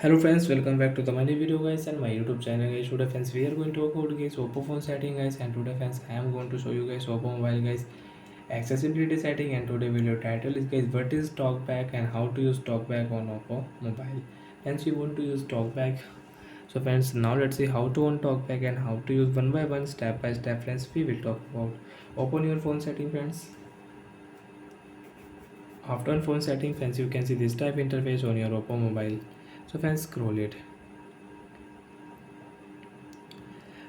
Hello friends, welcome back to the my new video guys and my YouTube channel guys. Today friends we are going to talk about guys Oppo phone setting guys, and today friends I am going to show you guys Oppo mobile guys accessibility setting. And today video title is guys what is talkback and how to use talkback on Oppo mobile. Friends, you want to use talkback. So friends, now let's see how to on talkback and how to use one by one, step by step. Friends, we will talk about. Open your phone setting friends. After on phone setting friends, you can see this type interface on your Oppo mobile. So friends, scroll it.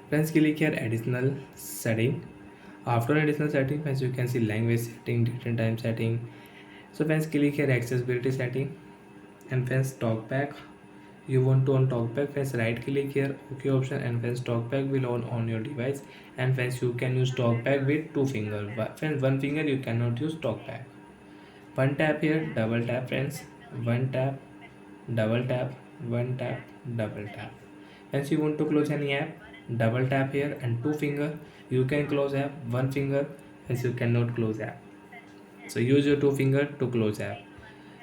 Friends, click here additional setting. After additional setting friends, you can see language setting, date and time setting. So friends, click here accessibility setting, and friends talkback. You want to on talkback friends, right click here OK option, and friends talkback will on your device. And friends, you can use talkback with two finger, but friends one finger you cannot use talkback. One tap here, double tap friends. One tap, double tap, one tap, double tap. Once you want to close any app, double tap here and two finger you can close app. One finger hence you cannot close app. So use your two finger to close app.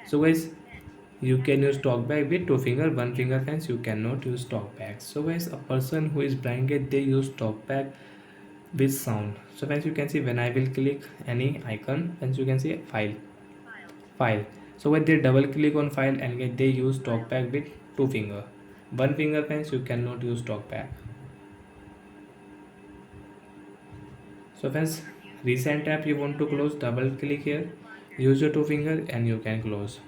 So guys, you can use talkback with two finger. One finger hence you cannot use talkback. So guys, a person who is blind they use talkback with sound. So friends, you can see when I will click any icon, and you can see file. So when they double click on file and get they use talkback with two finger. One finger friends, you cannot use talkback. So friends, recent app you want to close, double click here, use your two finger and you can close.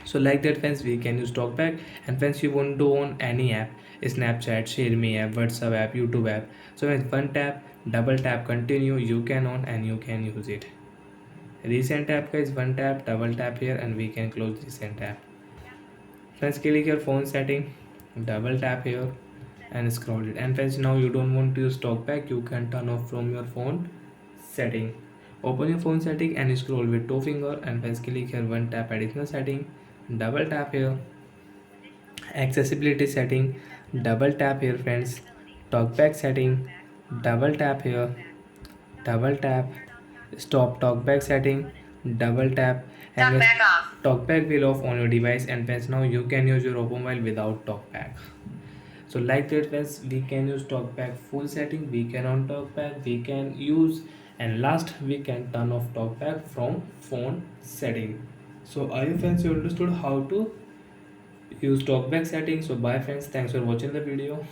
So like that friends, we can use talkback. And friends, you want to own any app, Snapchat, ShareMe app, WhatsApp app, YouTube app. So friends, one tap, double tap, continue, you can own and you can use it. Recent app guys, one tap, double tap here and we can close recent app. Friends, click your phone setting, double tap here and scroll it. And friends, now you don't want to use talkback, you can turn off from your phone setting. Open your phone setting and scroll with two finger, and friends click here one tap additional setting, double tap here accessibility setting, double tap here friends, talkback setting, double tap here, double tap stop talkback setting, double tap, and talkback will off on your device. And friends, now you can use your Oppo mobile without talkback. So like that friends, we can use talkback full setting, we can on talkback, we can use, and last we can turn off talkback from phone setting. So are you friends, you understood how to use talkback setting? So bye friends, thanks for watching the video.